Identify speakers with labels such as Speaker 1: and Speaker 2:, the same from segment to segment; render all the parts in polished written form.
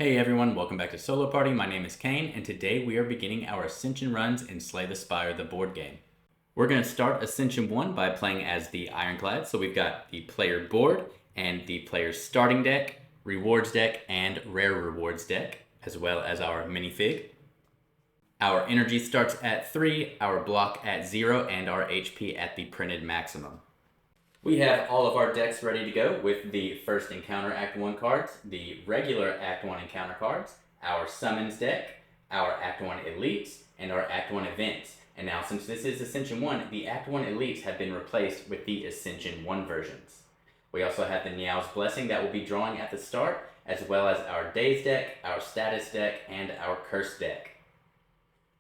Speaker 1: Hey everyone, welcome back to Solo Party. My name is Kane, and today we are beginning our Ascension runs in Slay the Spire, the board game. We're going to start Ascension 1 by playing as the Ironclad. So we've got the player board and the player's starting deck, rewards deck, and rare rewards deck, as well as our minifig. Our energy starts at 3, our block at 0, and our HP at the printed maximum. We have all of our decks ready to go with the first encounter Act 1 cards, the regular Act 1 encounter cards, our summons deck, our Act 1 elites, and our Act 1 events. And now since this is Ascension 1, the Act 1 elites have been replaced with the Ascension 1 versions. We also have the Neow's Blessing that we'll be drawing at the start, as well as our Daze deck, our Status deck, and our Curse deck.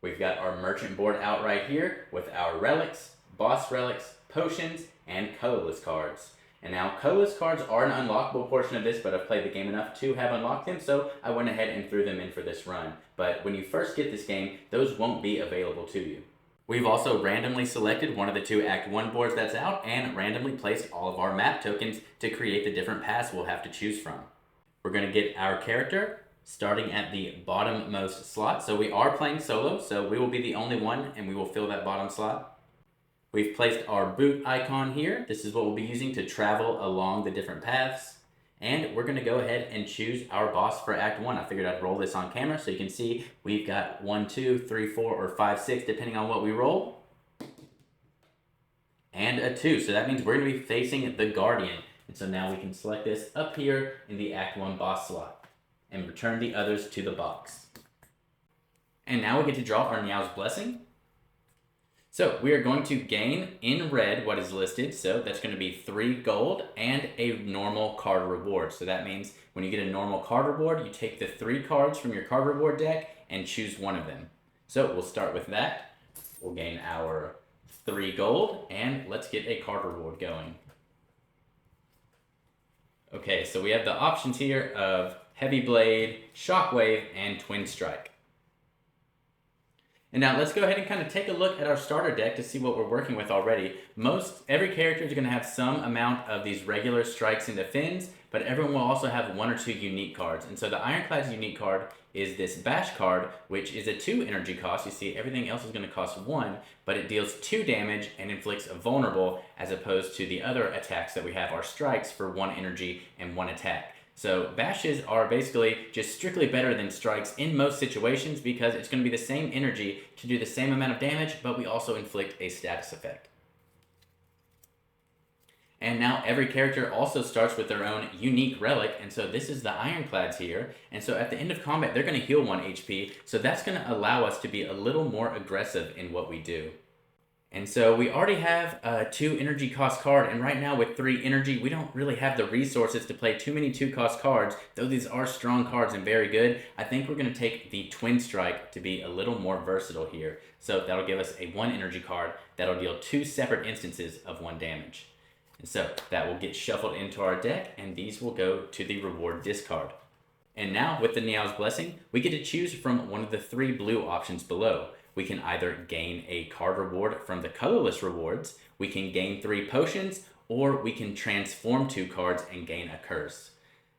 Speaker 1: We've got our merchant board out right here with our relics, boss relics, potions, and colorless cards. And now colorless cards are an unlockable portion of this, but I've played the game enough to have unlocked them, so I went ahead and threw them in for this run. But when you first get this game, those won't be available to you. We've also randomly selected one of the two Act 1 boards that's out and randomly placed all of our map tokens to create the different paths we'll have to choose from. We're going to get our character starting at the bottommost slot. So we are playing solo, so we will be the only one and we will fill that bottom slot. We've placed our boot icon here. This is what we'll be using to travel along the different paths. And we're gonna go ahead and choose our boss for Act 1. I figured I'd roll this on camera so you can see we've got 1, 2, 3, 4, or 5, 6, depending on what we roll. And a 2, so that means we're gonna be facing the Guardian. And so now we can select this up here in the Act 1 boss slot and return the others to the box. And now we get to draw our Neow's Blessing. So we are going to gain in red what is listed. So that's going to be 3 gold and a normal card reward. So that means when you get a normal card reward, you take the 3 cards from your card reward deck and choose one of them. So we'll start with that. We'll gain our 3 gold and let's get a card reward going. Okay, so we have the options here of Heavy Blade, Shockwave, and Twin Strike. And now let's go ahead and kind of take a look at our starter deck to see what we're working with already. Every character is going to have some amount of these regular strikes and defends, but everyone will also have 1 or 2 unique cards. And so the Ironclad's unique card is this Bash card, which is a 2 energy cost. You see, everything else is going to cost 1, but it deals 2 damage and inflicts a vulnerable, as opposed to the other attacks that we have are strikes for 1 energy and 1 attack. So bashes are basically just strictly better than strikes in most situations because it's going to be the same energy to do the same amount of damage, but we also inflict a status effect. And now every character also starts with their own unique relic, and so this is the Ironclads here. And so at the end of combat, they're going to heal 1 HP, so that's going to allow us to be a little more aggressive in what we do. And so we already have a 2 energy cost card, and right now with 3 energy, we don't really have the resources to play too many 2 cost cards, though these are strong cards and very good. I think we're going to take the Twin Strike to be a little more versatile here. So that'll give us a 1 energy card that'll deal 2 separate instances of 1 damage. And so that will get shuffled into our deck, and these will go to the reward discard. And now with the Neow's Blessing, we get to choose from one of the 3 blue options below. We can either gain a card reward from the colorless rewards, we can gain 3 potions, or we can transform 2 cards and gain a curse.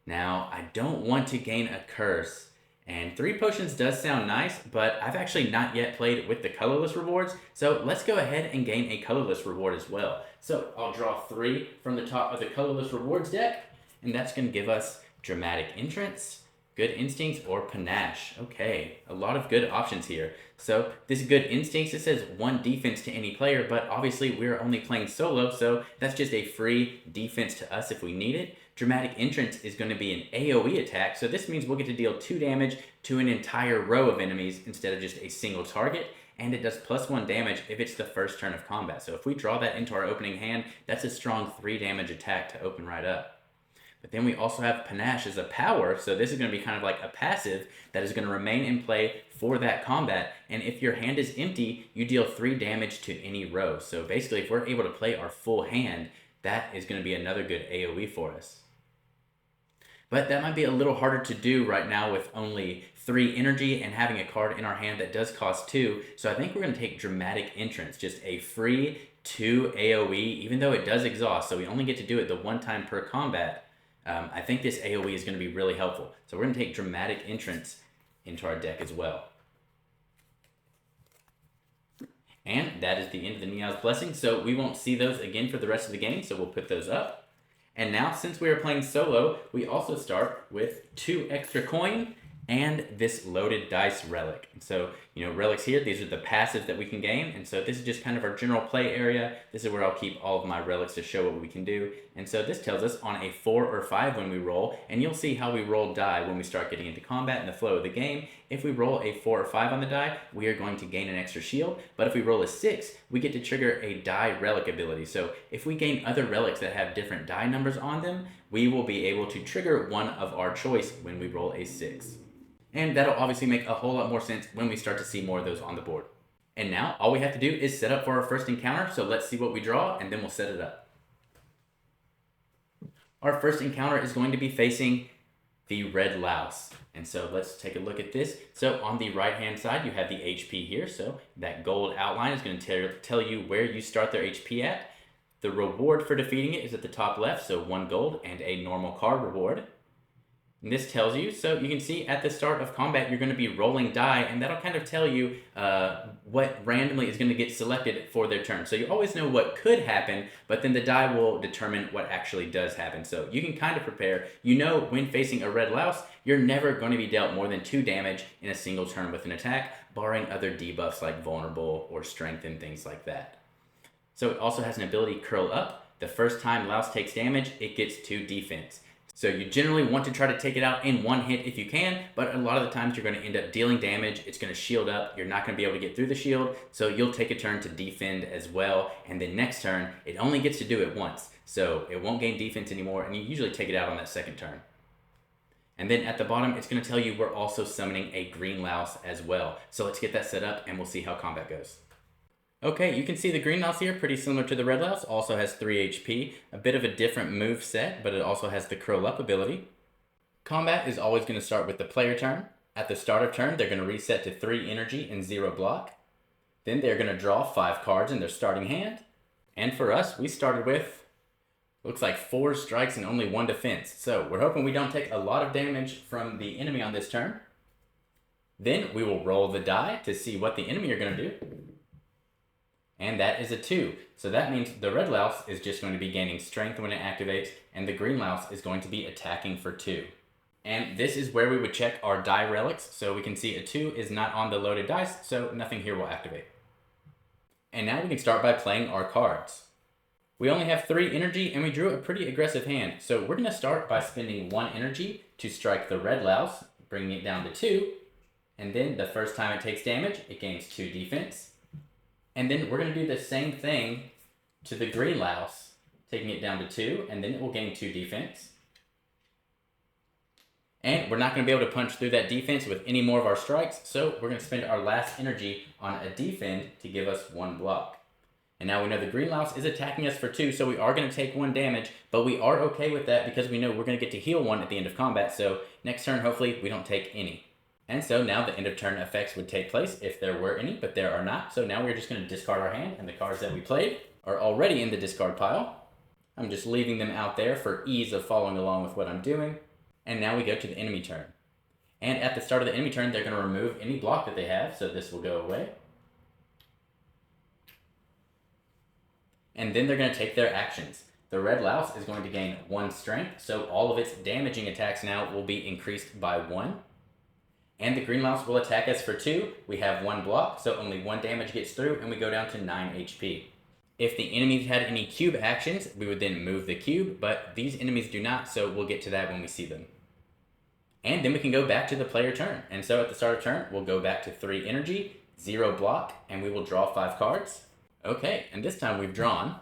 Speaker 1: Now, I don't want to gain a curse, and 3 potions does sound nice, but I've actually not yet played with the colorless rewards, so let's go ahead and gain a colorless reward as well. So I'll draw 3 from the top of the colorless rewards deck, and that's going to give us Dramatic Entrance, Good Instincts, or Panache. Okay, a lot of good options here. So this Good Instincts, it says 1 defense to any player, but obviously we're only playing solo, so that's just a free defense to us if we need it. Dramatic Entrance is going to be an AoE attack, so this means we'll get to deal 2 damage to an entire row of enemies instead of just a single target, and it does +1 damage if it's the first turn of combat. So if we draw that into our opening hand, that's a strong 3 damage attack to open right up. But then we also have Panache as a power, so this is going to be kind of like a passive that is going to remain in play for that combat, and if your hand is empty, you deal 3 damage to any row. So basically, if we're able to play our full hand, that is going to be another good AoE for us. But that might be a little harder to do right now with only 3 energy and having a card in our hand that does cost 2, so I think we're going to take Dramatic Entrance, just a free 2 AoE, even though it does exhaust, so we only get to do it the 1 time per combat. I think this AoE is going to be really helpful. So we're going to take Dramatic Entrance into our deck as well. And that is the end of the Neow's Blessing, so we won't see those again for the rest of the game, so we'll put those up. And now, since we are playing solo, we also start with 2 extra coin and this loaded dice relic. And so, relics here, these are the passives that we can gain. And so this is just kind of our general play area. This is where I'll keep all of my relics to show what we can do. And so this tells us on a 4 or 5 when we roll, and you'll see how we roll die when we start getting into combat and the flow of the game. If we roll a 4 or 5 on the die, we are going to gain an extra shield. But if we roll a 6, we get to trigger a die relic ability. So if we gain other relics that have different die numbers on them, we will be able to trigger one of our choice when we roll a 6. And that'll obviously make a whole lot more sense when we start to see more of those on the board. And now, all we have to do is set up for our first encounter, so let's see what we draw, and then we'll set it up. Our first encounter is going to be facing the red louse. And so let's take a look at this. So on the right-hand side, you have the HP here, so that gold outline is going to tell you where you start their HP at. The reward for defeating it is at the top left, so 1 gold and a normal card reward. And this tells you, so you can see at the start of combat, you're going to be rolling die, and that'll kind of tell you what randomly is going to get selected for their turn. So you always know what could happen, but then the die will determine what actually does happen. So you can kind of prepare. You know when facing a red louse, you're never going to be dealt more than 2 damage in a single turn with an attack, barring other debuffs like vulnerable or strength and things like that. So it also has an ability curl up. The first time louse takes damage, it gets 2 defense. So you generally want to try to take it out in 1 hit if you can, but a lot of the times you're going to end up dealing damage. It's going to shield up. You're not going to be able to get through the shield, so you'll take a turn to defend as well. And then next turn, it only gets to do it once, so it won't gain defense anymore, and you usually take it out on that second turn. And then at the bottom, it's going to tell you we're also summoning a green louse as well. So let's get that set up, and we'll see how combat goes. Okay, you can see the green louse here, pretty similar to the red louse, also has 3 HP, a bit of a different move set, but it also has the curl up ability. Combat is always going to start with the player turn. At the start of turn, they're going to reset to 3 energy and 0 block. Then they're going to draw 5 cards in their starting hand. And for us, we started with, looks like 4 strikes and only 1 defense. So we're hoping we don't take a lot of damage from the enemy on this turn. Then we will roll the die to see what the enemy are going to do. And that is a 2. So that means the red louse is just going to be gaining strength when it activates, and the green louse is going to be attacking for 2. And this is where we would check our die relics. So we can see a 2 is not on the loaded dice, so nothing here will activate. And now we can start by playing our cards. We only have 3 energy, and we drew a pretty aggressive hand. So we're going to start by spending 1 energy to strike the red louse, bringing it down to 2. And then the first time it takes damage, it gains 2 defense. And then we're going to do the same thing to the green louse, taking it down to 2, and then it will gain 2 defense. And we're not going to be able to punch through that defense with any more of our strikes, so we're going to spend our last energy on a defend to give us 1 block. And now we know the green louse is attacking us for 2, so we are going to take 1 damage, but we are okay with that because we know we're going to get to heal 1 at the end of combat, so next turn, hopefully, we don't take any. And so now the end of turn effects would take place if there were any, but there are not. So now we're just going to discard our hand, and the cards that we played are already in the discard pile. I'm just leaving them out there for ease of following along with what I'm doing. And now we go to the enemy turn. And at the start of the enemy turn, they're going to remove any block that they have, so this will go away. And then they're going to take their actions. The red louse is going to gain 1 strength, so all of its damaging attacks now will be increased by 1. And the green louse will attack us for 2. We have 1 block, so only 1 damage gets through, and we go down to 9 HP. If the enemies had any cube actions, we would then move the cube, but these enemies do not, so we'll get to that when we see them. And then we can go back to the player turn. And so at the start of turn, we'll go back to 3 energy, 0 block, and we will draw 5 cards. Okay, and this time we've drawn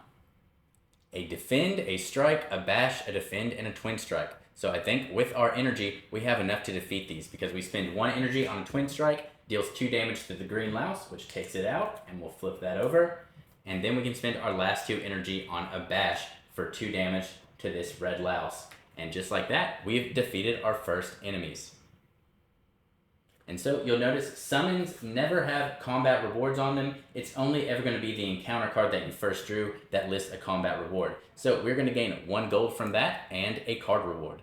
Speaker 1: a defend, a strike, a bash, a defend, and a twin strike. So I think with our energy, we have enough to defeat these because we spend 1 energy on a twin strike, deals 2 damage to the green louse, which takes it out, and we'll flip that over. And then we can spend our last 2 energy on a bash for 2 damage to this red louse. And just like that, we've defeated our first enemies. And so you'll notice summons never have combat rewards on them. It's only ever going to be the encounter card that you first drew that lists a combat reward. So we're going to gain 1 gold from that and a card reward.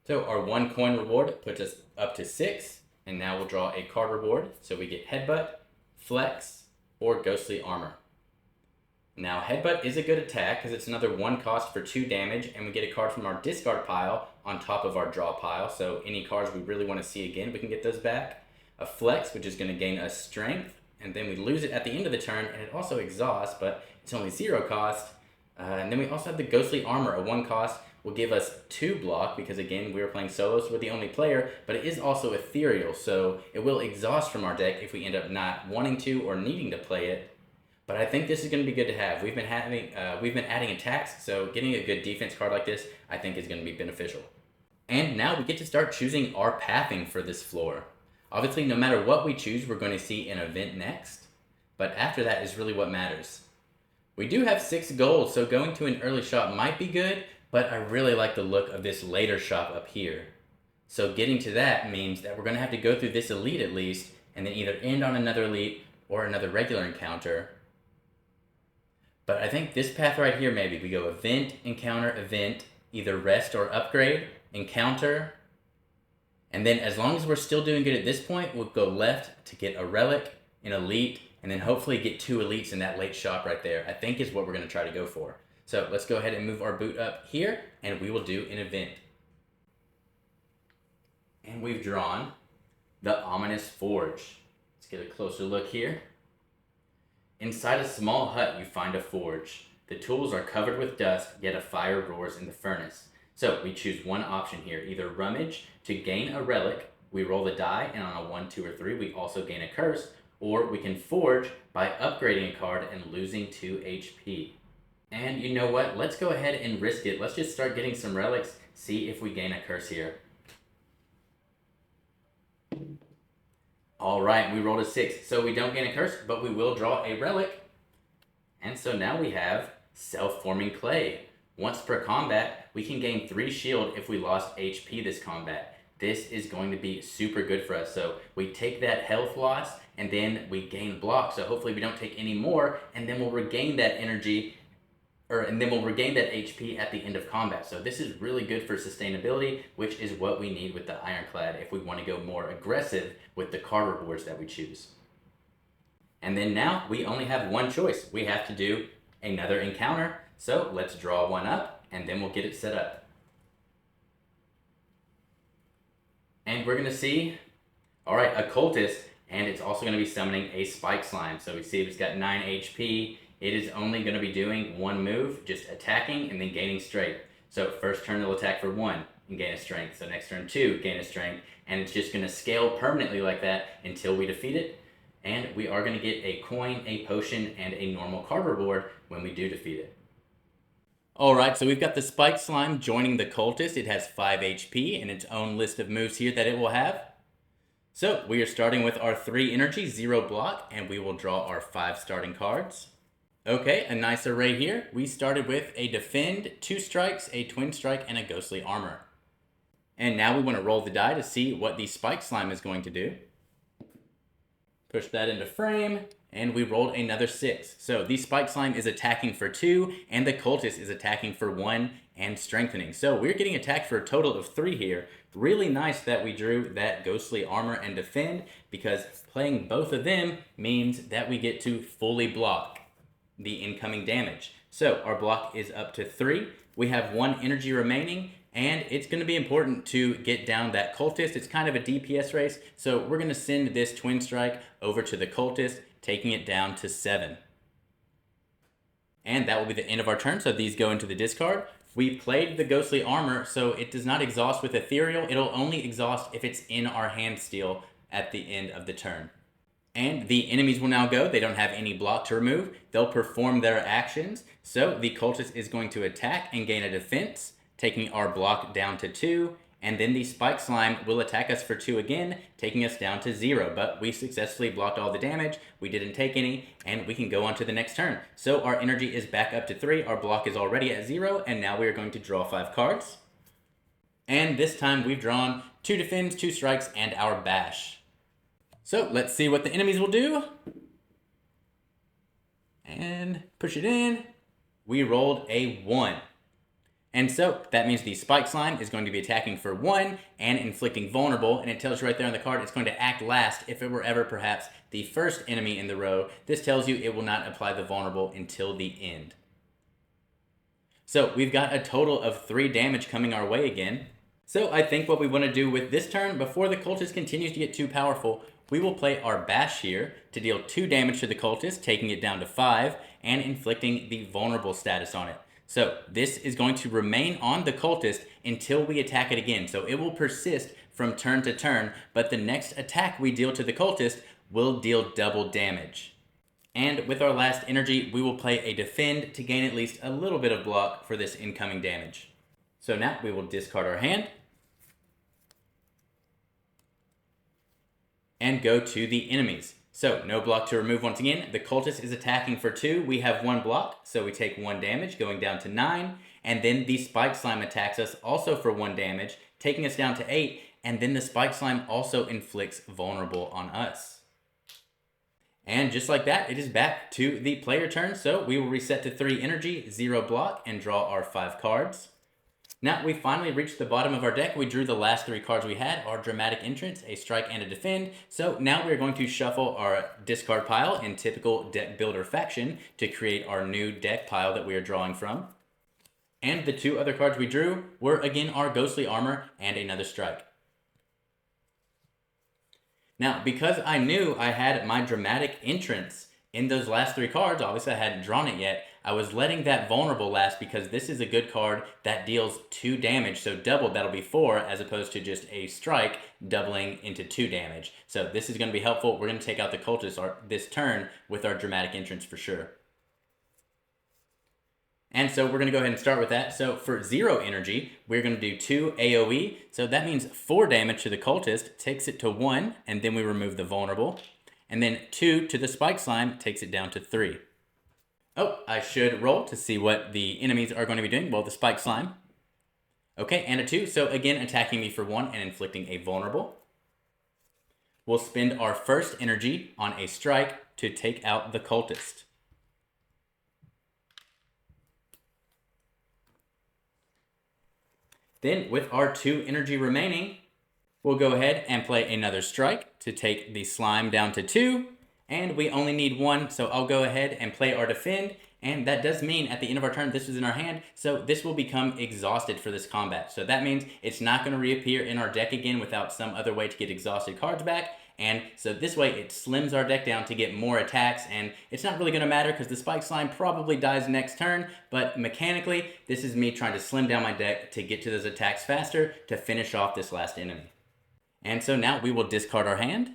Speaker 1: So our 1 coin reward puts us up to 6, and now we'll draw a card reward. So we get Headbutt, Flex, or Ghostly Armor. Now Headbutt is a good attack because it's another 1 cost for 2 damage, and we get a card from our discard pile on top of our draw pile. So any cards we really want to see again, we can get those back. A Flex, which is going to gain us Strength, and then we lose it at the end of the turn, and it also exhausts, but it's only 0 cost. And then we also have the Ghostly Armor, a 1 cost, will give us 2 block, because again, we are playing solo, so we're the only player, but it is also ethereal, so it will exhaust from our deck if we end up not wanting to or needing to play it. But I think this is going to be good to have. We've been adding attacks, so getting a good defense card like this, I think, is going to be beneficial. And now we get to start choosing our pathing for this floor. Obviously, no matter what we choose, we're going to see an event next, but after that is really what matters. We do have 6 gold, so going to an early shop might be good, but I really like the look of this later shop up here. So getting to that means that we're going to have to go through this elite at least, and then either end on another elite or another regular encounter. But I think this path right here, maybe we go event, event, either rest or upgrade, encounter, and then as long as we're still doing good at this point, we'll go left to get a relic, an elite, and then hopefully get 2 elites in that late shop right there, I think is what we're going to try to go for. So let's go ahead and move our boot up here, and we will do an event. And we've drawn the Ominous Forge. Let's get a closer look here. Inside a small hut, you find a forge. The tools are covered with dust, yet a fire roars in the furnace. So we choose one option here, either rummage to gain a relic. We roll the die, and on a 1, 2, or 3, we also gain a curse. Or we can forge by upgrading a card and losing 2 HP. And you know what? Let's go ahead and risk it. Let's just start getting some relics, see if we gain a curse here. Alright, we rolled a 6, so we don't gain a curse, but we will draw a relic. And so now we have Self-Forming Clay. Once per combat, we can gain 3 shield if we lost HP this combat. This is going to be super good for us. So we take that health loss, and then we gain block, so hopefully we don't take any more, and then we'll regain that energy, and then we'll regain that HP at the end of combat. So this is really good for sustainability, which is what we need with the Ironclad if we want to go more aggressive with the card rewards that we choose. And then now we only have one choice. We have to do another encounter. So let's draw one up, and then we'll get it set up. And we're going to see, alright, a Cultist, and it's also going to be summoning a Spike Slime. So we see it's got 9 HP. It is only going to be doing one move, just attacking and then gaining strength. So first turn it'll attack for 1 and gain a strength. So next turn 2, gain a strength. And it's just going to scale permanently like that until we defeat it. And we are going to get a coin, a potion, and a normal card reward when we do defeat it. Alright, so we've got the Spike Slime joining the Cultist. It has 5 HP and its own list of moves here that it will have. So we are starting with our 3 energy, 0 block, and we will draw our 5 starting cards. Okay, a nice array here. We started with a Defend, 2 strikes, a Twin Strike, and a Ghostly Armor. And now we want to roll the die to see what the Spike Slime is going to do. Push that into frame, and we rolled another 6. So the Spike Slime is attacking for 2, and the Cultist is attacking for 1 and strengthening. So we're getting attacked for a total of 3 here. Really nice that we drew that Ghostly Armor and Defend, because playing both of them means that we get to fully block the incoming damage. So our block is up to 3. We have 1 energy remaining, and it's going to be important to get down that Cultist. It's kind of a DPS race, so we're going to send this Twin Strike over to the Cultist, taking it down to 7. And that will be the end of our turn, so these go into the discard. We played the Ghostly Armor, so it does not exhaust with Ethereal. It'll only exhaust if it's in our hand steel at the end of the turn. And the enemies will now go. They don't have any block to remove. They'll perform their actions. So the Cultist is going to attack and gain a defense, taking our block down to 2. And then the Spike Slime will attack us for 2 again, taking us down to 0. But we successfully blocked all the damage. We didn't take any, and we can go on to the next turn. So our energy is back up to 3. Our block is already at 0, and now we are going to draw 5 cards. And this time we've drawn 2 defends, 2 strikes, and our bash. So let's see what the enemies will do. And push it in. We rolled a 1. And so that means the Spike Slime is going to be attacking for 1 and inflicting vulnerable. And it tells you right there on the card it's going to act last if it were ever perhaps the first enemy in the row. This tells you it will not apply the vulnerable until the end. So we've got a total of 3 damage coming our way again. So I think what we want to do with this turn, before the Cultist continues to get too powerful, we will play our Bash here to deal 2 damage to the Cultist, taking it down to 5, and inflicting the vulnerable status on it. So this is going to remain on the Cultist until we attack it again. So it will persist from turn to turn, but the next attack we deal to the Cultist will deal double damage. And with our last energy, we will play a Defend to gain at least a little bit of block for this incoming damage. So now we will discard our hand and go to the enemies. So no block to remove once again. The Cultist is attacking for 2. We have 1 block, so we take 1 damage, going down to 9. And then the Spike Slime attacks us also for 1 damage, taking us down to 8. And then the Spike Slime also inflicts vulnerable on us. And just like that, it is back to the player turn. So we will reset to 3 energy, 0 block, and draw our 5 cards. Now we finally reached the bottom of our deck. We drew the last 3 cards we had, our Dramatic Entrance, a Strike, and a Defend. So now we're going to shuffle our discard pile in typical deck builder fashion to create our new deck pile that we are drawing from. And the 2 other cards we drew were again our Ghostly Armor and another Strike. Now, because I knew I had my Dramatic Entrance in those last 3 cards, obviously I hadn't drawn it yet, I was letting that vulnerable last because this is a good card that deals 2 damage, so doubled, that'll be 4, as opposed to just a strike doubling into 2 damage. So this is going to be helpful. We're going to take out the Cultist this turn with our Dramatic Entrance for sure. And so we're going to go ahead and start with that. So for 0 energy, we're going to do 2 AoE. So that means 4 damage to the Cultist, takes it to 1, and then we remove the vulnerable. And then 2 to the Spike Slime, takes it down to 3. Oh, I should roll to see what the enemies are going to be doing. Well, the Spike Slime. Okay, and a 2. So again, attacking me for 1 and inflicting a vulnerable. We'll spend our first energy on a strike to take out the Cultist. Then, with our 2 energy remaining, we'll go ahead and play another strike to take the slime down to 2. And we only need 1, so I'll go ahead and play our Defend. And that does mean at the end of our turn, this is in our hand, so this will become exhausted for this combat. So that means it's not going to reappear in our deck again without some other way to get exhausted cards back. And so this way it slims our deck down to get more attacks, and it's not really going to matter because the Spike Slime probably dies next turn, but mechanically, this is me trying to slim down my deck to get to those attacks faster to finish off this last enemy. And so now we will discard our hand.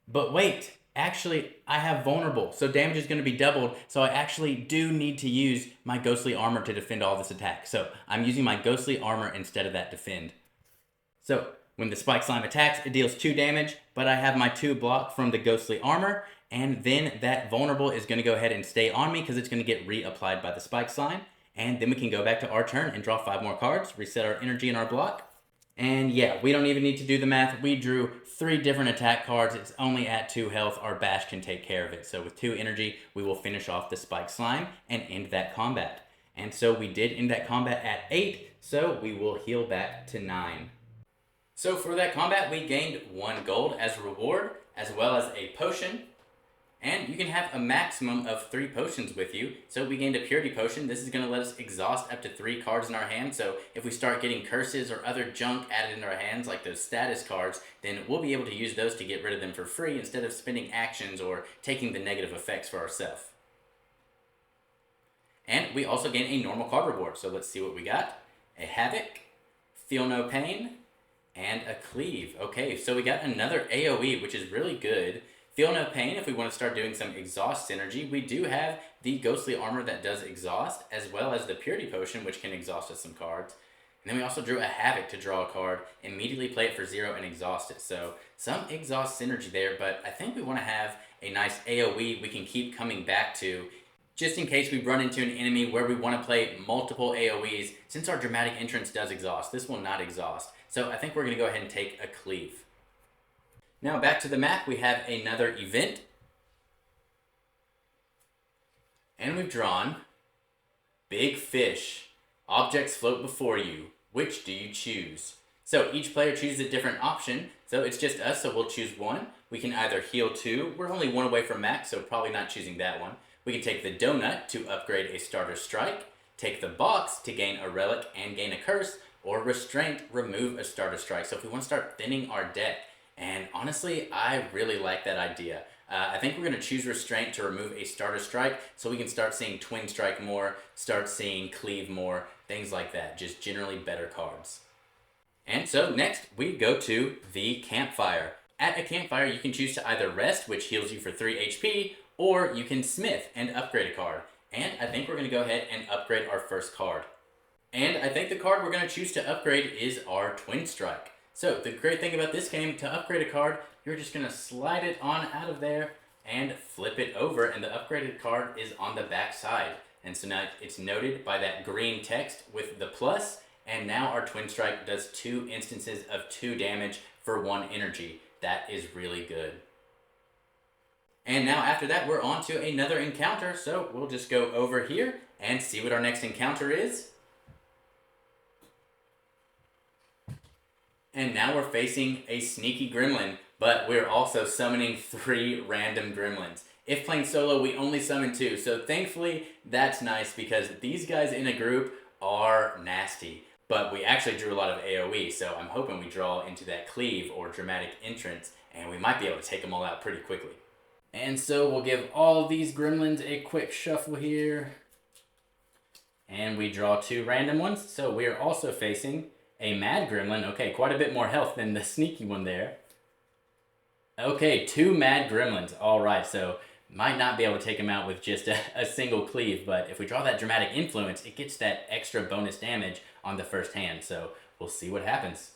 Speaker 1: But wait, actually, I have vulnerable, so damage is going to be doubled, so I actually do need to use my Ghostly Armor to defend all this attack. So I'm using my Ghostly Armor instead of that Defend. So when the Spike Slime attacks, it deals 2 damage, but I have my 2 block from the Ghostly Armor, and then that vulnerable is going to go ahead and stay on me because it's going to get reapplied by the Spike Slime. And then we can go back to our turn and draw 5 more cards, reset our energy in our block. And yeah, we don't even need to do the math. We drew 3 different attack cards. It's only at 2 health. Our Bash can take care of it. So with 2 energy, we will finish off the Spike Slime and end that combat. And so we did end that combat at 8, so we will heal back to 9. So for that combat, we gained 1 gold as a reward, as well as a potion. And you can have a maximum of 3 potions with you. So we gained a Purity Potion. This is going to let us exhaust up to 3 cards in our hand. So if we start getting curses or other junk added into our hands, like those status cards, then we'll be able to use those to get rid of them for free instead of spending actions or taking the negative effects for ourselves. And we also gain a normal card reward. So let's see what we got. A Havoc, Feel No Pain, and a Cleave. Okay, so we got another AoE, which is really good. Feel No Pain, if we want to start doing some exhaust synergy, we do have the Ghostly Armor that does exhaust, as well as the Purity Potion, which can exhaust us some cards. And then we also drew a Havoc to draw a card, immediately play it for 0 and exhaust it. So some exhaust synergy there, but I think we want to have a nice AoE we can keep coming back to, just in case we run into an enemy where we want to play multiple AoEs. Since our Dramatic Entrance does exhaust, this will not exhaust. So I think we're going to go ahead and take a Cleave. Now back to the map, we have another event. And we've drawn Big Fish. Objects float before you. Which do you choose? So each player chooses a different option. So it's just us, so we'll choose one. We can either heal 2. We're only 1 away from max, so probably not choosing that one. We can take the donut to upgrade a starter strike, take the box to gain a relic and gain a curse, or restraint, remove a starter strike. So if we want to start thinning our deck, and honestly, I really like that idea. I think we're going to choose restraint to remove a starter strike so we can start seeing twin strike more, start seeing cleave more, things like that. Just generally better cards. And so next we go to the campfire. At a campfire you can choose to either rest, which heals you for 3 HP, or you can smith and upgrade a card. And I think we're going to go ahead and upgrade our first card. And I think the card we're going to choose to upgrade is our twin strike. So the great thing about this game, to upgrade a card, you're just going to slide it on out of there and flip it over, and the upgraded card is on the back side. And so now it's noted by that green text with the plus, and now our twin strike does 2 instances of 2 damage for 1 energy. That is really good. And now after that, we're on to another encounter, so we'll just go over here and see what our next encounter is. And now we're facing a sneaky gremlin, but we're also summoning 3 random gremlins. If playing solo, we only summon 2, so thankfully that's nice because these guys in a group are nasty. But we actually drew a lot of AoE, so I'm hoping we draw into that cleave or dramatic entrance, and we might be able to take them all out pretty quickly. And so we'll give all these gremlins a quick shuffle here. And we draw 2 random ones, so we are also facing a mad gremlin. Okay, quite a bit more health than the sneaky one there. Okay, 2 mad gremlins. Alright, so might not be able to take him out with just a single cleave, but if we draw that dramatic influence, it gets that extra bonus damage on the first hand, so we'll see what happens.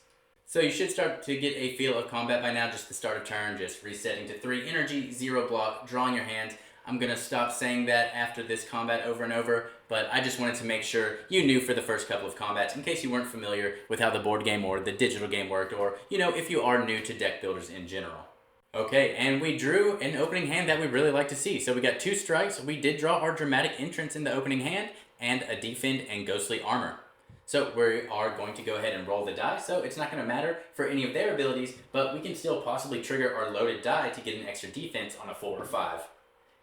Speaker 1: So you should start to get a feel of combat by now, just the start of turn, just resetting to 3 energy, 0 block, drawing your hands. I'm going to stop saying that after this combat over and over, but I just wanted to make sure you knew for the first couple of combats, in case you weren't familiar with how the board game or the digital game worked, or, you know, if you are new to deck builders in general. Okay, and we drew an opening hand that we really like to see. So we got 2 strikes. We did draw our dramatic entrance in the opening hand, and a defend and ghostly armor. So we are going to go ahead and roll the die, so it's not going to matter for any of their abilities, but we can still possibly trigger our loaded die to get an extra defense on a 4 or 5.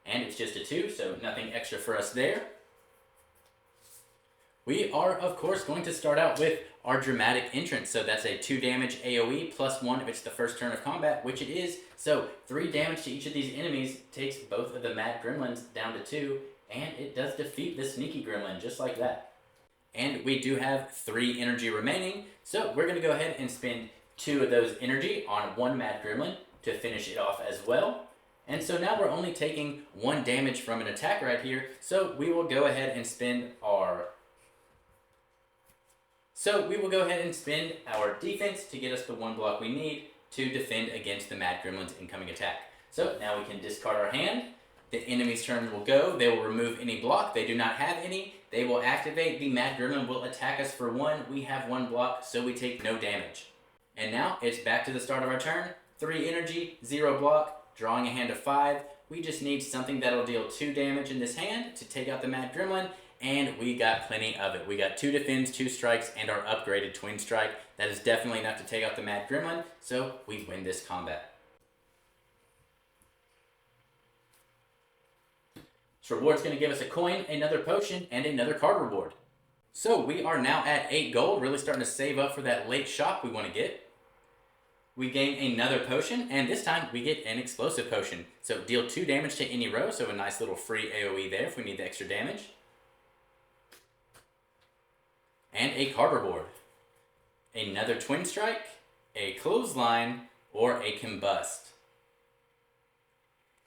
Speaker 1: And it's just a 2, so nothing extra for us there. We are, of course, going to start out with our dramatic entrance. So that's a 2 damage AoE plus 1 if it's the first turn of combat, which it is. So 3 damage to each of these enemies takes both of the mad gremlins down to 2, and it does defeat the sneaky gremlin just like that. And we do have 3 energy remaining, so we're going to go ahead and spend 2 of those energy on 1 mad gremlin to finish it off as well. And so now we're only taking 1 damage from an attack right here, so we will go ahead and spend our defense to get us the 1 block we need to defend against the mad gremlin's incoming attack. So now we can discard our hand. The enemy's turn will go. They will remove any block. They do not have any. They will activate. The mad gremlin will attack us for 1. We have 1 block, so we take no damage. And now it's back to the start of our turn. 3 energy, 0 block, drawing a hand of 5. We just need something that'll deal 2 damage in this hand to take out the mad gremlin, and we got plenty of it. We got 2 defends, 2 strikes, and our upgraded twin strike. That is definitely enough to take out the mad gremlin, so we win this combat. This reward's going to give us a coin, another potion, and another card reward. So we are now at 8 gold, really starting to save up for that late shop we want to get. We gain another potion, and this time we get an explosive potion. So deal 2 damage to any row, so a nice little free AoE there if we need the extra damage. And a card reward. Another twin strike, a clothesline, or a combust.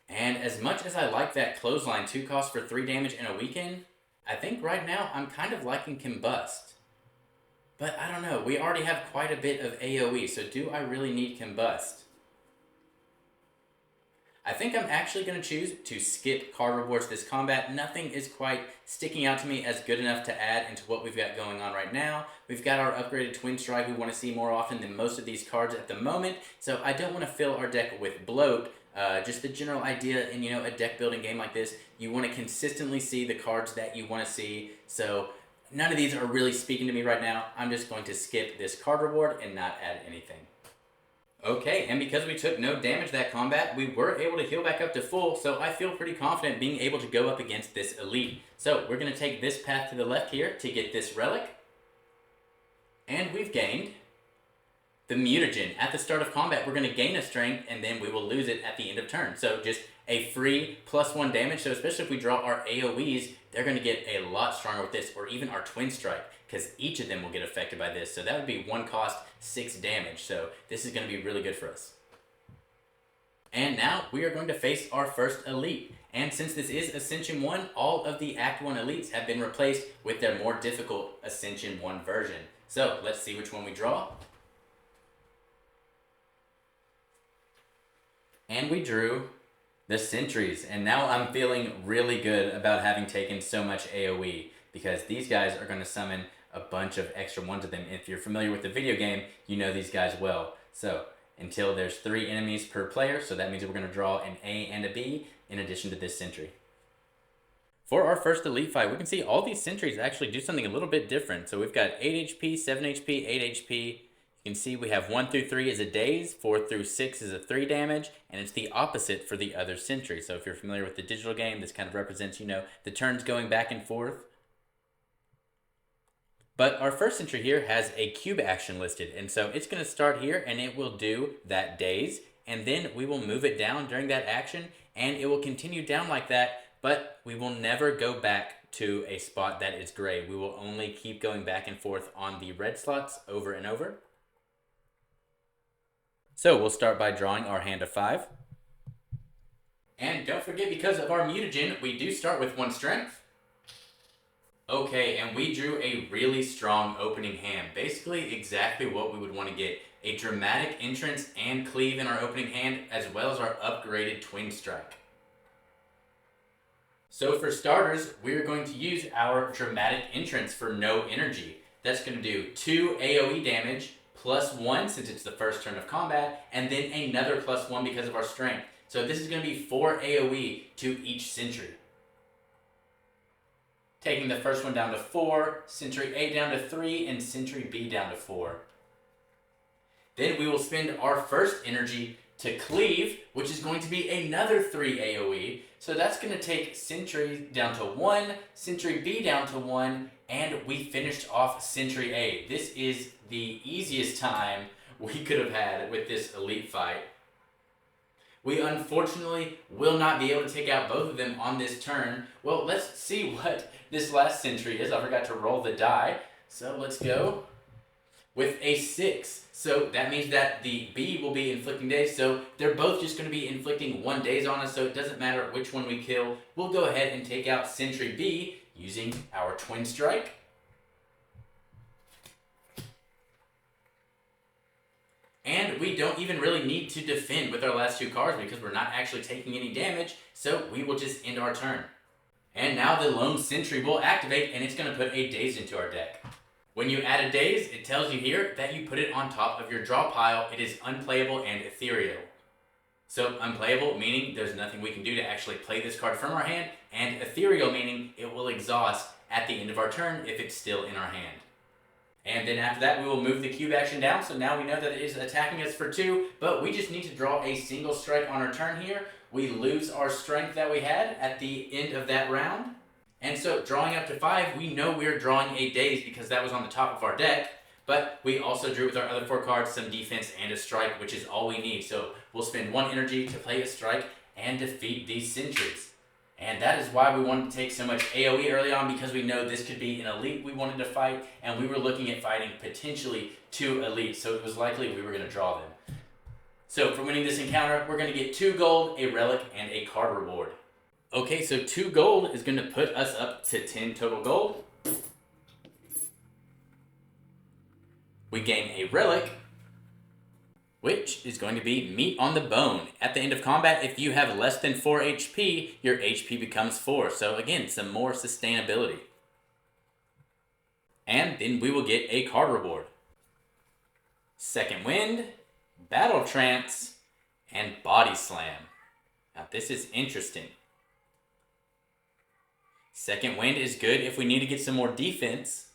Speaker 1: And as much as I like that clothesline 2 cost for 3 damage and a weaken, I think right now I'm kind of liking combust. But I don't know, we already have quite a bit of AoE, so do I really need combust? I think I'm actually going to choose to skip card rewards this combat. Nothing is quite sticking out to me as good enough to add into what we've got going on right now. We've got our upgraded Twin Strike we want to see more often than most of these cards at the moment, so I don't want to fill our deck with bloat. Just the general idea in, a deck building game like this, you want to consistently see the cards that you want to see, so none of these are really speaking to me right now. I'm just going to skip this card reward and not add anything. Okay, and because we took no damage that combat, we were able to heal back up to full, so I feel pretty confident being able to go up against this elite. So we're going to take this path to the left here to get this relic. And we've gained the mutagen. At the start of combat, we're going to gain a strength, and then we will lose it at the end of turn. So just a free +1 damage, so especially if we draw our AoEs, they're going to get a lot stronger with this, or even our Twin Strike, because each of them will get affected by this. So that would be 1 cost, 6 damage. So this is going to be really good for us. And now we are going to face our first elite. And since this is Ascension 1, all of the Act 1 elites have been replaced with their more difficult Ascension 1 version. So let's see which one we draw. And we drew the Sentries, and now I'm feeling really good about having taken so much AoE, because these guys are going to summon a bunch of extra ones of them. If you're familiar with the video game, you know these guys well. So until there's 3 enemies per player, so that means we're going to draw an A and a B in addition to this Sentry. For our first elite fight, we can see all these Sentries actually do something a little bit different. So we've got 8 HP, 7 HP, 8 HP. You can see we have 1 through 3 is a daze, 4 through 6 is a 3 damage, and it's the opposite for the other Sentry. So if you're familiar with the digital game, this kind of represents, the turns going back and forth. But our first Sentry here has a cube action listed, and so it's going to start here, and it will do that daze, and then we will move it down during that action, and it will continue down like that, but we will never go back to a spot that is gray. We will only keep going back and forth on the red slots over and over. So we'll start by drawing our hand of 5. And don't forget, because of our mutagen, we do start with 1 strength. Okay, and we drew a really strong opening hand. Basically exactly what we would want to get. A dramatic entrance and cleave in our opening hand, as well as our upgraded Twin Strike. So for starters, we're going to use our dramatic entrance for no energy. That's going to do 2 AoE damage, +1 since it's the first turn of combat, and then another +1 because of our strength. So this is going to be 4 AoE to each Sentry. Taking the first one down to 4, Sentry A down to 3, and Sentry B down to 4. Then we will spend our first energy to cleave, which is going to be another 3 AoE. So that's going to take Sentry down to 1, Sentry B down to 1, and we finished off Sentry A. This is the easiest time we could have had with this elite fight. We unfortunately will not be able to take out both of them on this turn. Well, let's see what this last Sentry is. I forgot to roll the die. So let's go with a 6. So that means that the B will be inflicting daze. So they're both just going to be inflicting 1 daze on us. So it doesn't matter which one we kill. We'll go ahead and take out Sentry B using our Twin Strike. And we don't even really need to defend with our last 2 cards because we're not actually taking any damage, so we will just end our turn. And now the lone Sentry will activate, and it's going to put a daze into our deck. When you add a daze, it tells you here that you put it on top of your draw pile. It is unplayable and ethereal. So unplayable meaning there's nothing we can do to actually play this card from our hand, and ethereal meaning it will exhaust at the end of our turn if it's still in our hand. And then after that, we will move the cube action down. So now we know that it is attacking us for 2, but we just need to draw a single strike on our turn here. We lose our strength that we had at the end of that round. And so drawing up to 5, we know we're drawing a daze because that was on the top of our deck. But we also drew with our other 4 cards some defense and a strike, which is all we need. So we'll spend 1 energy to play a strike and defeat these Sentries. And that is why we wanted to take so much AoE early on, because we know this could be an elite we wanted to fight, and we were looking at fighting potentially 2 elites, so it was likely we were going to draw them. So for winning this encounter, we're going to get 2 gold, a relic, and a card reward. Okay, so 2 gold is going to put us up to 10 total gold. We gain a relic. which is going to be meat on the bone. At the end of combat, if you have less than 4 HP, your HP becomes 4. So again, some more sustainability. And then we will get a card reward. Second Wind, Battle Trance, and Body Slam. Now this is interesting. Second Wind is good if we need to get some more defense.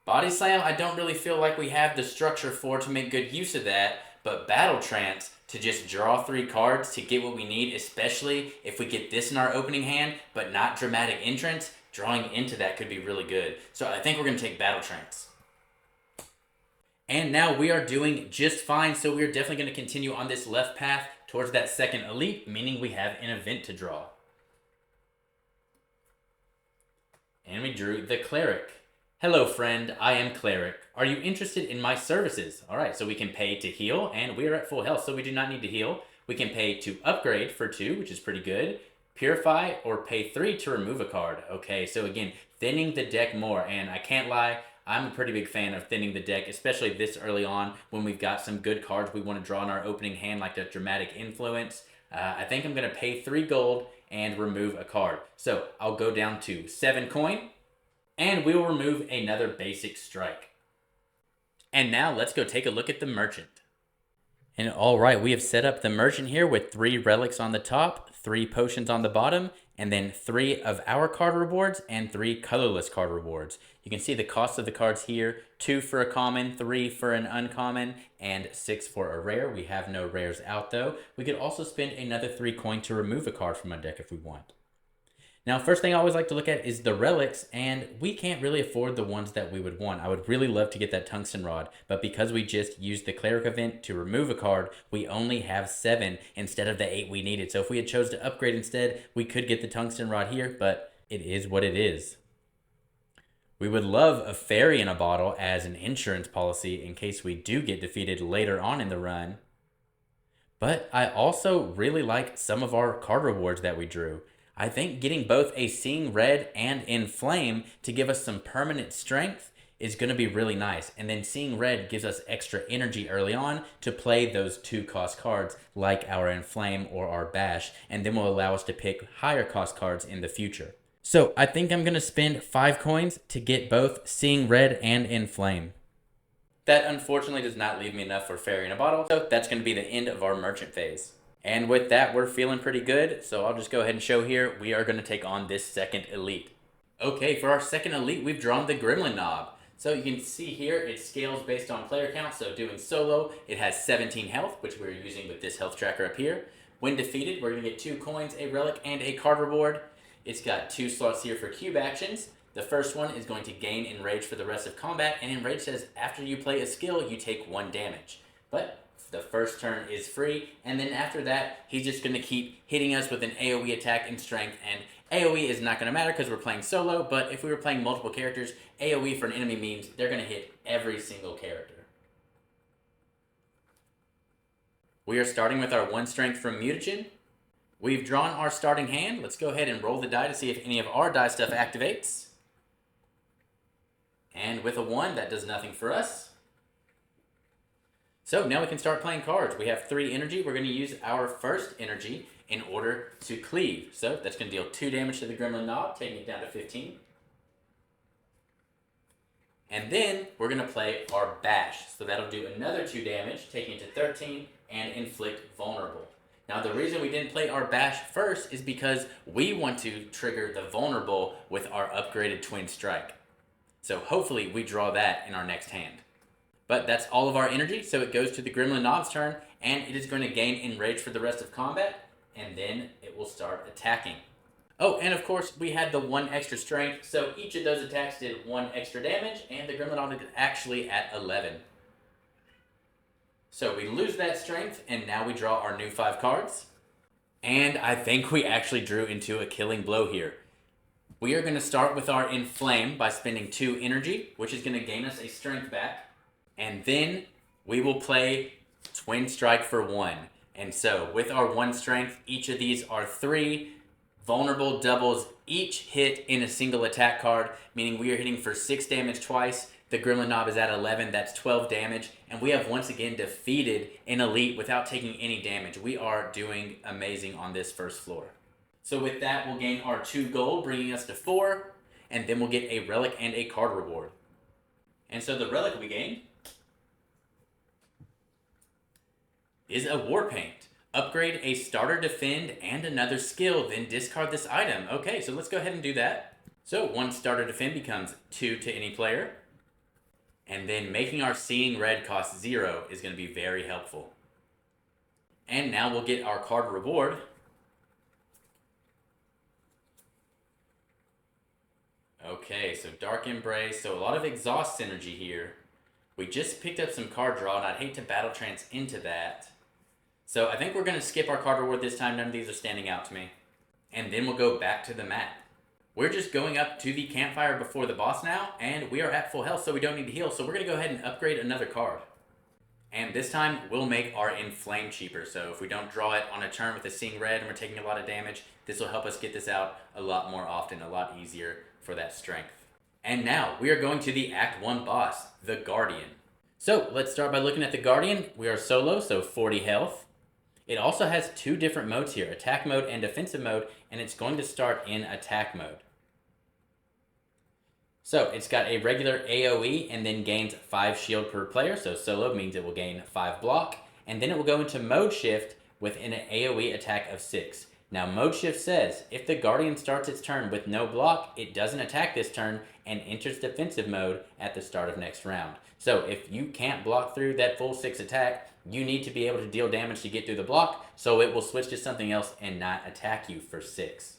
Speaker 1: Body Slam, I don't really feel like we have the structure for to make good use of that, but Battle Trance, to just draw 3 cards to get what we need, especially if we get this in our opening hand, but not Dramatic Entrance, drawing into that could be really good. So I think we're going to take Battle Trance. And now we are doing just fine, so we're definitely going to continue on this left path towards that second elite, meaning we have an event to draw. And we drew the Cleric. Hello friend, I am Cleric. Are you interested in my services? Alright, so we can pay to heal, and we are at full health, so we do not need to heal. We can pay to upgrade for 2, which is pretty good. Purify, or pay 3 to remove a card. Okay, so again, thinning the deck more, and I can't lie, I'm a pretty big fan of thinning the deck, especially this early on when we've got some good cards we want to draw in our opening hand, like the Dramatic Influence. I think I'm going to pay 3 gold and remove a card. So I'll go down to 7 coin, and we will remove another basic strike. And now let's go take a look at the Merchant. And alright, we have set up the Merchant here with 3 relics on the top, 3 potions on the bottom, and then 3 of our card rewards and 3 colorless card rewards. You can see the cost of the cards here, 2 for a common, 3 for an uncommon, and 6 for a rare. We have no rares out though. We could also spend another 3 coin to remove a card from our deck if we want. Now, first thing I always like to look at is the relics, and we can't really afford the ones that we would want. I would really love to get that tungsten rod, but because we just used the Cleric event to remove a card, we only have 7 instead of the 8 we needed. So if we had chose to upgrade instead, we could get the tungsten rod here, but it is what it is. We would love a fairy in a bottle as an insurance policy in case we do get defeated later on in the run. But I also really like some of our card rewards that we drew. I think getting both a Seeing Red and Inflame to give us some permanent strength is going to be really nice. And then Seeing Red gives us extra energy early on to play those 2 cost cards like our Inflame or our Bash, and then will allow us to pick higher cost cards in the future. So I think I'm going to spend 5 coins to get both Seeing Red and Inflame. That unfortunately does not leave me enough for Fairy in a Bottle, so that's going to be the end of our Merchant phase. And with that, we're feeling pretty good, so I'll just go ahead and show here, we are going to take on this second elite. Okay, for our second elite, we've drawn the Gremlin Knob. So you can see here, it scales based on player count, so doing solo, it has 17 health, which we're using with this health tracker up here. When defeated, we're going to get 2 coins, a relic, and a card reward. It's got 2 slots here for cube actions. The first one is going to gain Enrage for the rest of combat, and Enrage says after you play a skill, you take 1 damage. But the first turn is free, and then after that, he's just going to keep hitting us with an AoE attack and strength, and AoE is not going to matter because we're playing solo, but if we were playing multiple characters, AoE for an enemy means they're going to hit every single character. We are starting with our 1 strength from Mutagen. We've drawn our starting hand. Let's go ahead and roll the die to see if any of our die stuff activates. And with a 1, that does nothing for us. So now we can start playing cards. We have 3 energy. We're going to use our first energy in order to cleave. So that's going to deal 2 damage to the Gremlin Knob, taking it down to 15. And then we're going to play our Bash. So that'll do another 2 damage, taking it to 13, and inflict vulnerable. Now the reason we didn't play our Bash first is because we want to trigger the vulnerable with our upgraded Twin Strike. So hopefully we draw that in our next hand. But that's all of our energy, so it goes to the Gremlin Knob's turn, and it is going to gain Enrage for the rest of combat, and then it will start attacking. Oh, and of course, we had the 1 extra strength, so each of those attacks did 1 extra damage, and the Gremlin Knob is actually at 11. So we lose that strength, and now we draw our new 5 cards. And I think we actually drew into a killing blow here. We are going to start with our Inflame by spending 2 energy, which is going to gain us a strength back. And then we will play Twin Strike for 1. And so with our 1 strength, each of these are 3 vulnerable doubles, each hit in a single attack card, meaning we are hitting for 6 damage twice, The Gremlin Knob is at 11, that's 12 damage, and we have once again defeated an elite without taking any damage. We are doing amazing on this first floor. So with that, we'll gain our 2 gold, bringing us to 4, and then we'll get a relic and a card reward. And so the relic we gained is a War Paint. Upgrade a starter defend and another skill, then discard this item. Okay, so let's go ahead and do that. So 1 starter defend becomes 2 to any player. And then making our Seeing Red cost 0 is going to be very helpful. And now we'll get our card reward. Okay, so Dark Embrace, so a lot of exhaust synergy here. We just picked up some card draw, and I'd hate to battle trance into that. So I think we're going to skip our card reward this time. None of these are standing out to me. And then we'll go back to the map. We're just going up to the campfire before the boss now, and we are at full health, so we don't need to heal. So we're going to go ahead and upgrade another card. And this time, we'll make our Inflame cheaper. So if we don't draw it on a turn with a Seeing Red and we're taking a lot of damage, this will help us get this out a lot more often, a lot easier for that strength. And now, we are going to the Act 1 boss, the Guardian. So let's start by looking at the Guardian. We are solo, so 40 health. It also has 2 different modes here, attack mode and defensive mode, and it's going to start in attack mode. So it's got a regular AoE and then gains 5 shield per player, so solo means it will gain 5 block, and then it will go into mode shift with an AoE attack of 6. Now mode shift says, if the Guardian starts its turn with no block, it doesn't attack this turn and enters defensive mode at the start of next round. So if you can't block through that full 6 attack, you need to be able to deal damage to get through the block, so it will switch to something else and not attack you for 6.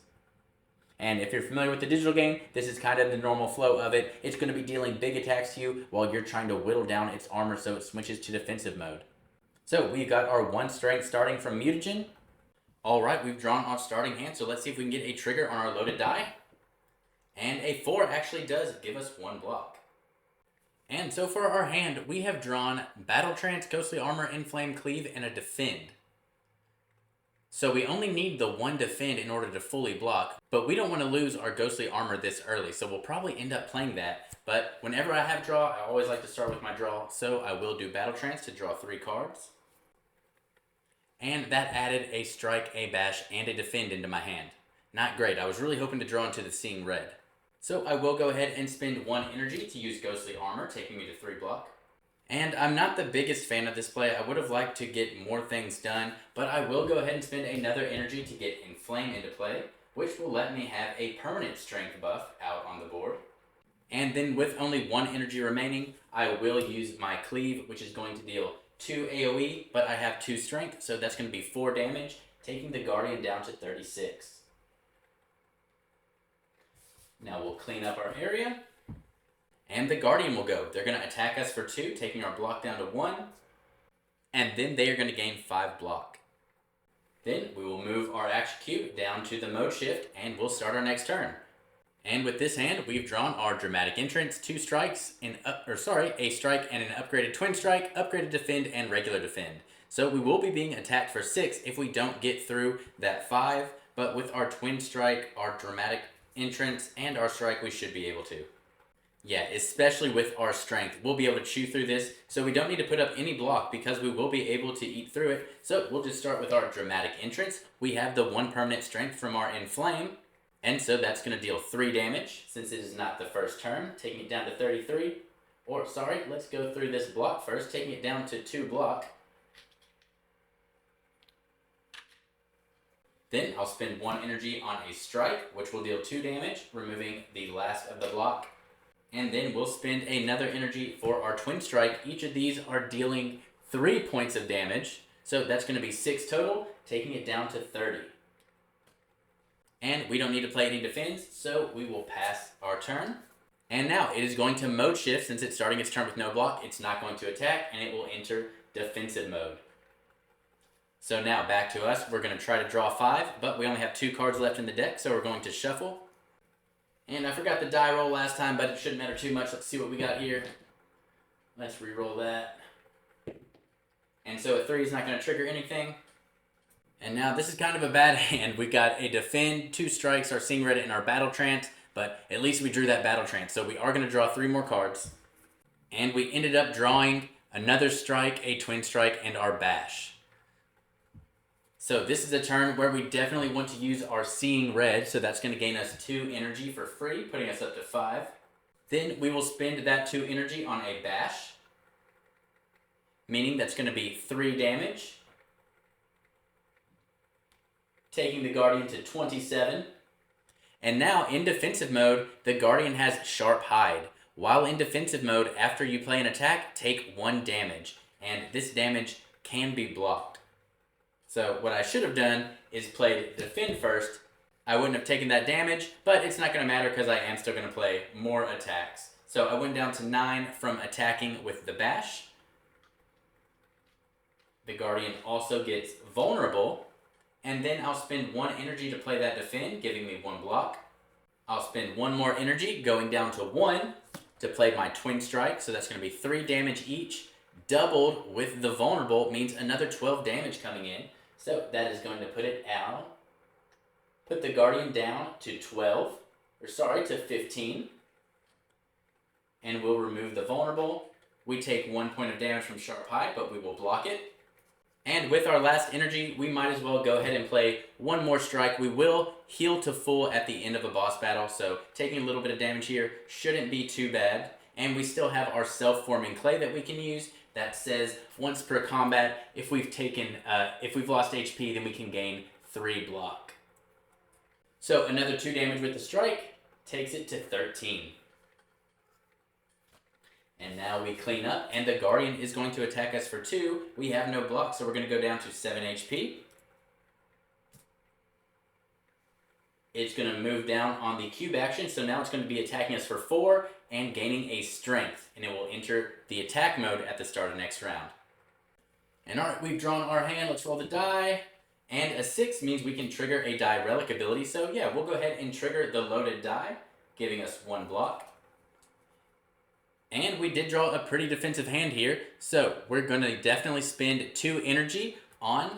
Speaker 1: And if you're familiar with the digital game, this is kind of the normal flow of it. It's going to be dealing big attacks to you while you're trying to whittle down its armor so it switches to defensive mode. So we've got our 1 strength starting from Mutagen. Alright, we've drawn our starting hand, so let's see if we can get a trigger on our loaded die. And a 4 actually does give us 1 block. And so for our hand, we have drawn Battle Trance, Ghostly Armor, Inflame, Cleave, and a Defend. So we only need the 1 defend in order to fully block, but we don't want to lose our Ghostly Armor this early, so we'll probably end up playing that. But whenever I have draw, I always like to start with my draw, so I will do Battle Trance to draw 3 cards. And that added a Strike, a Bash, and a Defend into my hand. Not great, I was really hoping to draw into the Seeing Red. So I will go ahead and spend 1 energy to use Ghostly Armor, taking me to 3 block. And I'm not the biggest fan of this play. I would have liked to get more things done, but I will go ahead and spend another energy to get Inflame into play, which will let me have a permanent strength buff out on the board. And then with only 1 energy remaining, I will use my Cleave, which is going to deal 2 AoE, but I have 2 strength, so that's going to be 4 damage, taking the Guardian down to 36. Now we'll clean up our area. And the Guardian will go. They're going to attack us for 2, taking our block down to 1. And then they are going to gain 5 block. Then we will move our action cube down to the mode shift, and we'll start our next turn. And with this hand, we've drawn our Dramatic Entrance, 2 strikes, a strike and an upgraded Twin Strike, upgraded Defend, and regular Defend. So we will be being attacked for 6 if we don't get through that 5, but with our Twin Strike, our Dramatic Entrance, and our Strike, we should be able to. Yeah, especially with our strength. We'll be able to chew through this, so we don't need to put up any block because we will be able to eat through it. So we'll just start with our Dramatic Entrance. We have the 1 permanent strength from our Inflame, and so that's going to deal 3 damage since it is not the first turn, taking it down to 33. Let's go through this block first, taking it down to 2 block. Then I'll spend 1 energy on a Strike, which will deal 2 damage, removing the last of the block. And then we'll spend another energy for our Twin Strike. Each of these are dealing 3 points of damage. So that's going to be 6 total, taking it down to 30. And we don't need to play any defense, so we will pass our turn. And now it is going to mode shift. Since it's starting its turn with no block, it's not going to attack, and it will enter defensive mode. So now back to us. We're going to try to draw 5, but we only have 2 cards left in the deck, so we're going to shuffle. And I forgot the die roll last time, but it shouldn't matter too much. Let's see what we got here. Let's re-roll that. And so a 3 is not going to trigger anything. And now this is kind of a bad hand. We got a Defend, 2 strikes, our Seeing Red, and our Battle Trance. But at least we drew that Battle Trance. So we are going to draw 3 more cards. And we ended up drawing another strike, a twin strike, and our bash. So this is a turn where we definitely want to use our Seeing Red, so that's going to gain us 2 energy for free, putting us up to 5. Then we will spend that 2 energy on a bash, meaning that's going to be 3 damage, taking the Guardian to 27. And now in defensive mode, the Guardian has Sharp Hide. While in defensive mode, after you play an attack, take 1 damage, and this damage can be blocked. So what I should have done is played defend first. I wouldn't have taken that damage, but it's not going to matter because I am still going to play more attacks. So I went down to 9 from attacking with the bash. The Guardian also gets vulnerable, and then I'll spend 1 energy to play that defend, giving me 1 block. I'll spend 1 more energy, going down to 1, to play my twin strike, so that's going to be 3 damage each. Doubled with the vulnerable means another 12 damage coming in. So that is going to put it out. Put the Guardian down to 15. And we'll remove the vulnerable. We take 1 point of damage from Sharp Hide, but we will block it. And with our last energy, we might as well go ahead and play 1 more strike. We will heal to full at the end of a boss battle, so taking a little bit of damage here shouldn't be too bad. And we still have our self-forming clay that we can use that says once per combat, if we've lost HP, then we can gain 3 block. So another 2 damage with the strike takes it to 13. And now we clean up, and the Guardian is going to attack us for 2. We have no block, so we're going to go down to 7 HP. It's going to move down on the cube action, so now it's going to be attacking us for 4 and gaining a strength, and it will enter the attack mode at the start of next round. And alright, we've drawn our hand. Let's roll the die. And a 6 means we can trigger a die relic ability, so yeah, we'll go ahead and trigger the loaded die, giving us 1 block. And we did draw a pretty defensive hand here, so we're going to definitely spend 2 energy on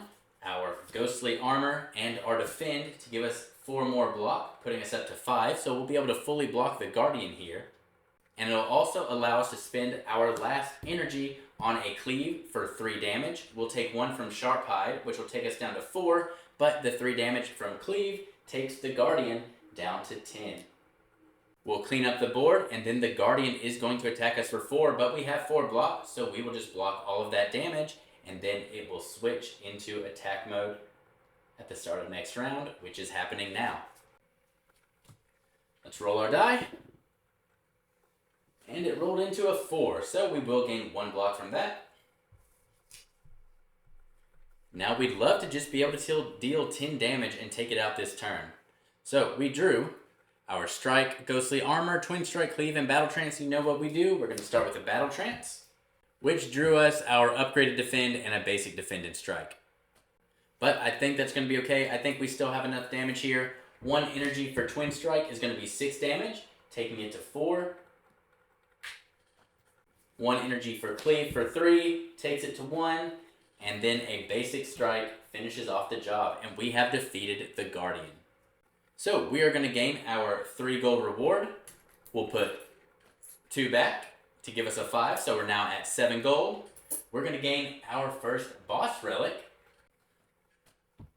Speaker 1: our Ghostly Armor and our Defend to give us 4 more block, putting us up to 5, so we'll be able to fully block the Guardian here. And it'll also allow us to spend our last energy on a Cleave for 3 damage. We'll take 1 from Sharp Hide, which will take us down to 4, but the 3 damage from Cleave takes the Guardian down to 10. We'll clean up the board, and then the Guardian is going to attack us for 4, but we have 4 blocks, so we will just block all of that damage, and then it will switch into attack mode at the start of next round, which is happening now. Let's roll our die. And it rolled into a 4, so we will gain 1 block from that. Now we'd love to just be able to deal 10 damage and take it out this turn. So we drew our Strike, Ghostly Armor, Twin Strike, Cleave, and Battle Trance. You know what we do. We're going to start with a Battle Trance, which drew us our upgraded Defend and a basic Defend and Strike. But I think that's going to be okay. I think we still have enough damage here. 1 energy for Twin Strike is going to be 6 damage, taking it to 4. 1 energy for Cleave for 3, takes it to 1. And then a basic strike finishes off the job. And we have defeated the Guardian. So we are going to gain our 3 gold reward. We'll put 2 back to give us a 5. So we're now at 7 gold. We're going to gain our first boss relic,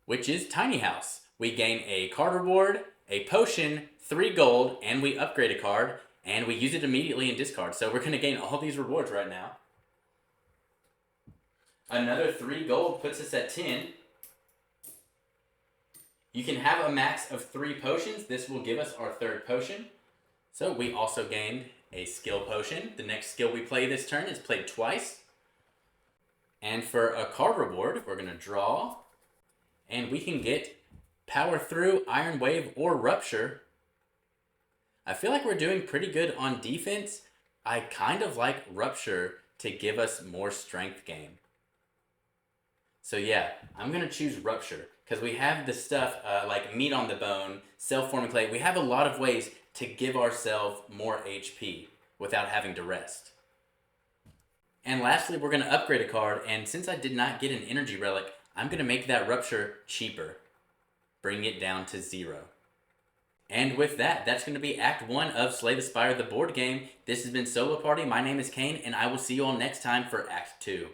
Speaker 1: which is Tiny House. We gain a card reward, a potion, 3 gold, and we upgrade a card. And we use it immediately in discard. So we're going to gain all these rewards right now. Another 3 gold puts us at 10. You can have a max of 3 potions. This will give us our 3rd potion. So we also gained a skill potion. The next skill we play this turn is played twice. And for a card reward, we're going to draw. And we can get Power Through, Iron Wave, or Rupture. I feel like we're doing pretty good on defense. I kind of like Rupture to give us more strength gain. So yeah, I'm going to choose Rupture because we have the stuff like Meat on the Bone, Self-Forming Clay. We have a lot of ways to give ourselves more HP without having to rest. And lastly, we're going to upgrade a card, and since I did not get an Energy Relic, I'm going to make that Rupture cheaper, bring it down to 0. And with that, that's going to be Act 1 of Slay the Spire, the board game. This has been Solo Party. My name is Kane, and I will see you all next time for Act 2.